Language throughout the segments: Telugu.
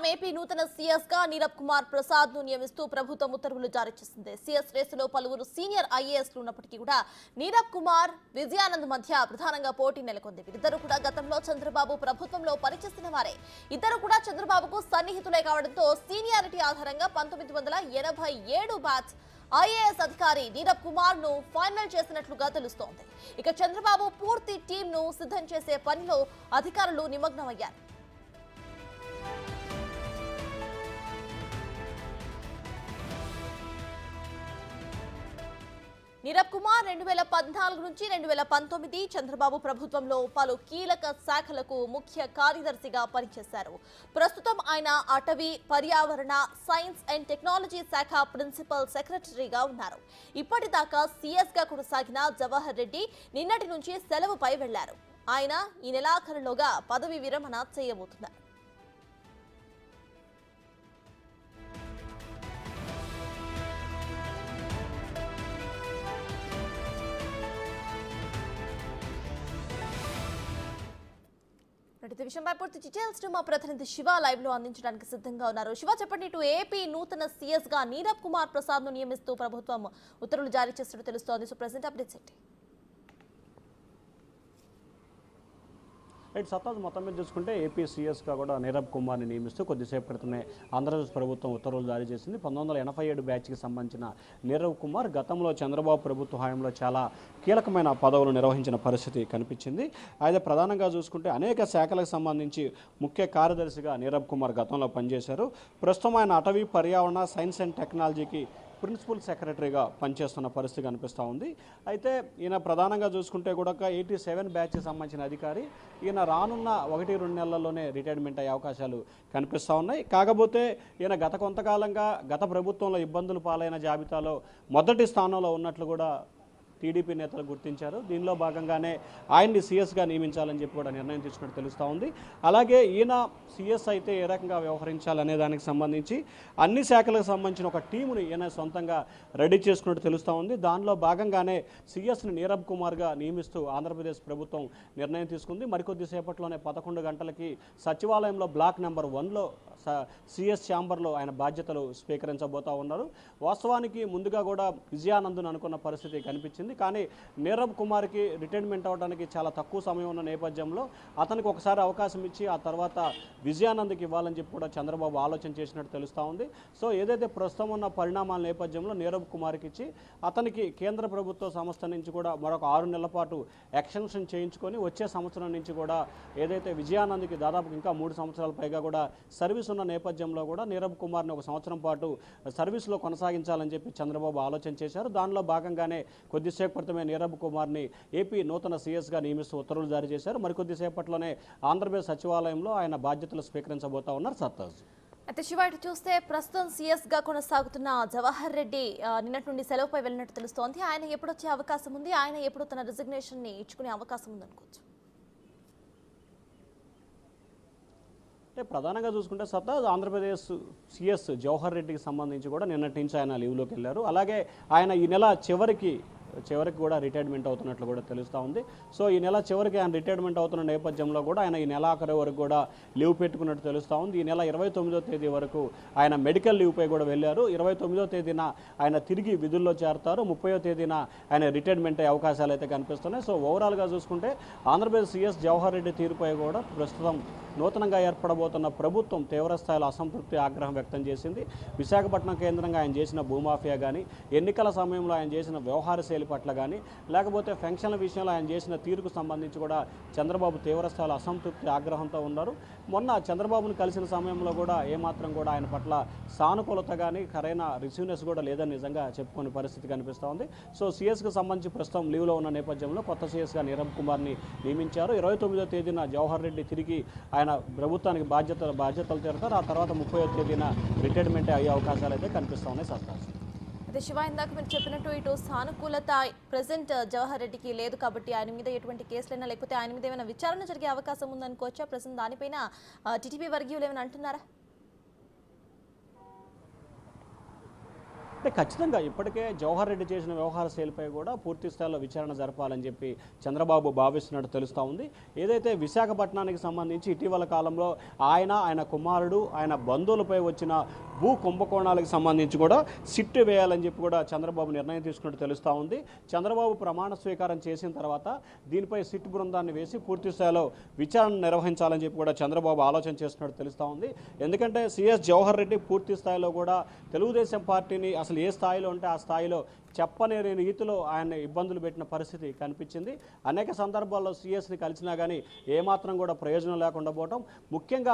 చూస్తున్నాం. ఏపీ నూతన సీఎస్ గా నీరబ్ కుమార్ ప్రసాద్ ను నియమిస్తూ ప్రభుత్వం ఉత్తర్వులు జారీ చేసింది. సీఎస్ రేసులో పలువురు సీనియర్ ఐఏఎస్ ఉన్నప్పటికీ కూడా నీరబ్ కుమార్ విజయానంద్ మధ్య ప్రధానంగా పోటీ నెలకొంది. వీరిద్దరూ కూడా గతంలో చంద్రబాబు ప్రభుత్వంలో పనిచేసిన వారే. ఇద్దరు కూడా చంద్రబాబుకు సన్నిహితులే కావడంతో సీనియారిటీ ఆధారంగా 1987 బ్యాచ్ ఐఏఎస్ అధికారి నీరబ్ కుమార్ ను ఫైనల్ చేసినట్లుగా తెలుస్తోంది. ఇక చంద్రబాబు పూర్తి టీం ను సిద్ధం చేసే పనిలో అధికారులు నిమగ్నమయ్యారు. నీరబ్ కుమార్ 2014 నుంచి 2019 చంద్రబాబు ప్రభుత్వంలో పలు కీలక శాఖలకు ముఖ్య కార్యదర్శిగా పనిచేశారు. ప్రస్తుతం ఆయన అటవీ, పర్యావరణ, సైన్స్ అండ్ టెక్నాలజీ శాఖ ప్రిన్సిపల్ సెక్రటరీగా ఉన్నారు. ఇప్పటిదాకా సీఎస్ గా కొనసాగిన జవహర్ రెడ్డి నిన్నటి నుంచి సెలవుపై వెళ్లారు. ఆయన ఈ నెలాఖరులోగా పదవి విరమణ చేయబోతున్నారు. ఇదే విషయంపై పూర్తి డీటెయిల్స్ మా ప్రతినిధి శివ లైవ్ లో అందించడానికి సిద్ధంగా ఉన్నారు. శివ, చెప్పండి. ఇటు ఏపీ నూతన సీఎస్ గా నీరబ్ కుమార్ ప్రసాద్ ను నియమిస్తూ ప్రభుత్వం ఉత్తర్వులు జారీ చేస్తున్నట్టు తెలుస్తోంది. సో ప్రెజెంట్ అప్డేట్స్ ఏంటి? రైట్ సత్తాజ్, మొత్తం మీద చూసుకుంటే ఏపీ సీఎస్గా కూడా నీరబ్ కుమార్ని నియమిస్తూ కొద్దిసేపు క్రితమే ఆంధ్రప్రదేశ్ ప్రభుత్వం ఉత్తర్వులు జారీ చేసింది. 1987 బ్యాచ్కి సంబంధించిన నీరబ్ కుమార్ గతంలో చంద్రబాబు ప్రభుత్వ హయాంలో చాలా కీలకమైన పదవులు నిర్వహించిన పరిస్థితి కనిపించింది. అయితే ప్రధానంగా చూసుకుంటే అనేక శాఖలకు సంబంధించి ముఖ్య కార్యదర్శిగా నీరబ్ కుమార్ గతంలో పనిచేశారు. ప్రస్తుతం ఆయన అటవీ, పర్యావరణ, సైన్స్ అండ్ టెక్నాలజీకి ప్రిన్సిపల్ సెక్రటరీగా పనిచేస్తున్న పరిస్థితి కనిపిస్తూ ఉంది. అయితే ఈయన ప్రధానంగా చూసుకుంటే కూడా 87 బ్యాచ్కి సంబంధించిన అధికారి. ఈయన రానున్న 1-2 నెలల్లోనే రిటైర్మెంట్ అయ్యే అవకాశాలు కనిపిస్తూ ఉన్నాయి. కాకపోతే ఈయన గత కొంతకాలంగా గత ప్రభుత్వంలో ఇబ్బందులు పాలైన జాబితాలో మొదటి స్థానంలో ఉన్నట్లు కూడా టీడీపీ నేతలు గుర్తించారు. దీనిలో భాగంగానే ఆయన్ని సీఎస్గా నియమించాలని చెప్పి కూడా నిర్ణయం తీసుకున్నట్టు తెలుస్తూ ఉంది. అలాగే ఈయన సీఎస్ అయితే ఏ రకంగా వ్యవహరించాలనే దానికి సంబంధించి అన్ని శాఖలకు సంబంధించిన ఒక టీముని ఈయన సొంతంగా రెడీ చేసుకున్నట్టు తెలుస్తూ ఉంది. దానిలో భాగంగానే సీఎస్ని నీరబ్ కుమార్గా నియమిస్తూ ఆంధ్రప్రదేశ్ ప్రభుత్వం నిర్ణయం తీసుకుంది. మరికొద్ది సేపట్లోనే 11 గంటలకి సచివాలయంలో బ్లాక్ నెంబర్ 1లో సీఎస్ ఛాంబర్లో ఆయన బాధ్యతలు స్వీకరించబోతూ ఉన్నారు. వాస్తవానికి ముందుగా కూడా విజయానంద్ను అనుకున్న పరిస్థితి కనిపించింది. కానీ నీరబ్ కుమార్కి రిటైర్మెంట్ అవడానికి చాలా తక్కువ సమయం ఉన్న నేపథ్యంలో అతనికి ఒకసారి అవకాశం ఇచ్చి ఆ తర్వాత విజయానంద్కి ఇవ్వాలని చెప్పి కూడా చంద్రబాబు ఆలోచన చేసినట్టు తెలుస్తూ ఉంది. సో ఏదైతే ప్రస్తుతం ఉన్న పరిణామాల నేపథ్యంలో నీరబ్ కుమార్కి ఇచ్చి అతనికి కేంద్ర ప్రభుత్వ సంస్థ నుంచి కూడా మరొక 6 నెలల పాటు ఎక్స్టెన్షన్ చేయించుకొని వచ్చే సంవత్సరం నుంచి కూడా ఏదైతే విజయానంద్కి దాదాపు ఇంకా 3 సంవత్సరాల పైగా కూడా సర్వీస్ ఉన్న నేపథ్యంలో కూడా నీరబ్ కుమార్ని ఒక సంవత్సరం పాటు సర్వీస్లో కొనసాగించాలని చెప్పి చంద్రబాబు ఆలోచన చేశారు. దానిలో భాగంగానే కొద్దిసేపు క్రితమే నీరబ్ కుమార్ని ఏపీ నూతన సీఎస్గా నియమిస్తూ ఉత్తర్వులు జారీ చేశారు. మరికొద్దిసేపట్లోనే ఆంధ్రప్రదేశ్ సచివాలయంలో ఆయన బాధ్యతలు స్వీకరించబోతా ఉన్నారు. సత్తాజ్, అయితే శివ, ఇటు చూస్తే ప్రస్తుతం సీఎస్ గా కొనసాగుతున్న జవహర్ రెడ్డి నిన్నటి నుండి సెలవుపై వెళ్ళినట్టు తెలుస్తోంది. ఆయన ఎప్పుడు వచ్చే అవకాశం ఉంది? ఆయన ఎప్పుడు తన రిజిగ్నేషన్ ని ఇచ్చుకునే అవకాశం ఉంది అనుకోవచ్చు? అంటే ప్రధానంగా చూసుకుంటే సత్తాజ్, ఆంధ్రప్రదేశ్ సీఎస్ జవహర్ రెడ్డికి సంబంధించి కూడా నిన్నటి నుంచి ఆయన లీవ్లోకి వెళ్ళారు. అలాగే ఆయన ఈ నెల చివరికి కూడా రిటైర్మెంట్ అవుతున్నట్లు కూడా తెలుస్తూ ఉంది. సో ఈ నెల చివరికి ఆయన రిటైర్మెంట్ అవుతున్న నేపథ్యంలో కూడా ఆయన ఈ నెల ఆఖరి వరకు కూడా లీవ్ పెట్టుకున్నట్టు తెలుస్తూ ఉంది. ఈ నెల 29వ తేదీ వరకు ఆయన మెడికల్ లీవ్పై కూడా వెళ్ళారు. 29వ తేదీన ఆయన తిరిగి విధుల్లో చేరతారు. 30వ తేదీన ఆయన రిటైర్మెంట్ అయ్యే అవకాశాలు అయితే కనిపిస్తున్నాయి. సో ఓవరాల్గా చూసుకుంటే ఆంధ్రప్రదేశ్ సీఎస్ జవహర్ రెడ్డి తీరుపై కూడా ప్రస్తుతం నూతనంగా ఏర్పడబోతున్న ప్రభుత్వం తీవ్రస్థాయిలో అసంతృప్తి, ఆగ్రహం వ్యక్తం చేసింది. విశాఖపట్నం కేంద్రంగా ఆయన చేసిన భూమాఫియా కానీ, ఎన్నికల సమయంలో ఆయన చేసిన వ్యవహార శైలి పట్ల కానీ, లేకపోతే పెన్షన్ల విషయంలో ఆయన చేసిన తీరుకు సంబంధించి కూడా చంద్రబాబు తీవ్రస్థాయిలో అసంతృప్తి, ఆగ్రహంతో ఉన్నారు. మొన్న చంద్రబాబును కలిసిన సమయంలో కూడా ఏమాత్రం కూడా ఆయన పట్ల సానుకూలత కానీ, సరైన రిసీవ్నెస్ కూడా లేదని నిజంగా చెప్పుకునే పరిస్థితి కనిపిస్తూ ఉంది. సో సీఎస్కి సంబంధించి ప్రస్తుతం లీవ్లో ఉన్న నేపథ్యంలో కొత్త సీఎస్గా నీరబ్ కుమార్ని నియమించారు. 29వ తేదీన జవహర్ రెడ్డి తిరిగి ఆయన ప్రభుత్వానికి బాధ్యతలు తీరుతారు. ఆ తర్వాత 30వ తేదీన రిటైర్మెంట్ అయ్యే అవకాశాలు అయితే కనిపిస్తూ ఉన్నాయి. సత్తాజ్, అదే శివ, ఇందాక మీరు చెప్పినట్టు ఇటు సానుకూలత ప్రెసెంట్ జవహర్ రెడ్డికి లేదు కాబట్టి ఆయన మీద ఎటువంటి కేసులైనా లేకపోతే ఆయన మీద ఏమైనా విచారణ జరిగే అవకాశం ఉందనుకోవచ్చా? ప్రెసెంట్ దానిపైన టీడీపీ వర్గీయులు ఏమైనా అంటున్నారా? అంటే ఖచ్చితంగా ఇప్పటికే జవహర్ రెడ్డి చేసిన వ్యవహార శైలిపై కూడా పూర్తి స్థాయిలో విచారణ జరపాలని చెప్పి చంద్రబాబు భావిస్తున్నట్టు తెలుస్తూ ఉంది. ఏదైతే విశాఖపట్నానికి సంబంధించి ఇటీవల కాలంలో ఆయన కుమారుడు ఆయన బంధువులపై వచ్చిన భూ కుంభకోణాలకు సంబంధించి కూడా సిట్టు వేయాలని చెప్పి కూడా చంద్రబాబు నిర్ణయం తీసుకున్నట్టు తెలుస్తూ ఉంది. చంద్రబాబు ప్రమాణ స్వీకారం చేసిన తర్వాత దీనిపై సిట్ బృందాన్ని వేసి పూర్తి స్థాయిలో విచారణ నిర్వహించాలని చెప్పి కూడా చంద్రబాబు ఆలోచన చేస్తున్నట్టు తెలుస్తూ ఉంది. ఎందుకంటే సిఎస్ జవహర్ రెడ్డి పూర్తి స్థాయిలో కూడా తెలుగుదేశం పార్టీని అసలు ఏ స్థాయిలో ఉంటే ఆ స్థాయిలో చెప్పలేని రీతిలో ఆయన ఇబ్బందులు పెట్టిన పరిస్థితి కనిపించింది. అనేక సందర్భాల్లో సిఎస్ని కలిసినా కానీ ఏమాత్రం కూడా ప్రయోజనం లేకుండా పోవటం,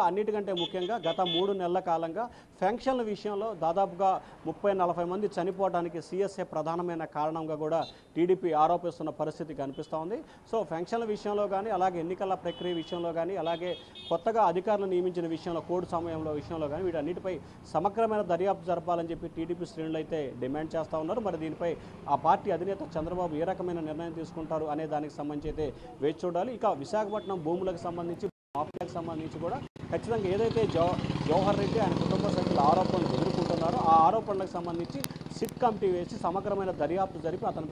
అన్నిటికంటే ముఖ్యంగా గత 3 నెలల కాలంగా ఫెన్షన్ల విషయంలో దాదాపుగా 30-40 మంది చనిపోవడానికి సిఎస్ఏ ప్రధానమైన కారణంగా కూడా టీడీపీ ఆరోపిస్తున్న పరిస్థితి కనిపిస్తూ ఉంది. సో ఫెన్షన్ల విషయంలో కానీ, అలాగే ఎన్నికల ప్రక్రియ విషయంలో కానీ, అలాగే కొత్తగా అధికారులు నియమించిన విషయంలో కోడ్ సమయంలో విషయంలో కానీ వీటన్నిటిపై సమగ్రమైన దర్యాప్తు జరపాలని చెప్పి టీడీపీ శ్రేణులు అయితే డిమాండ్ చేస్తూ ఉన్నారు. మరి దీనిపై ఆ పార్టీ అధినేత చంద్రబాబు ఏ రకమైన నిర్ణయం తీసుకుంటారు అనే దానికి సంబంధించి అయితే వేచి చూడాలి. ఇక విశాఖపట్నం భూములకు సంబంధించి మాఫియాకు సంబంధించి కూడా ఖచ్చితంగా ఏదైతే జవహర్ రెడ్డి ఆయన కుటుంబ సభ్యుల ఆరోపణలు ఎదుర్కొంటున్నారో ఆ ఆరోపణలకు సంబంధించి సిట్ కమిటీ వేసి సమగ్రమైన దర్యాప్తు జరిపి అతను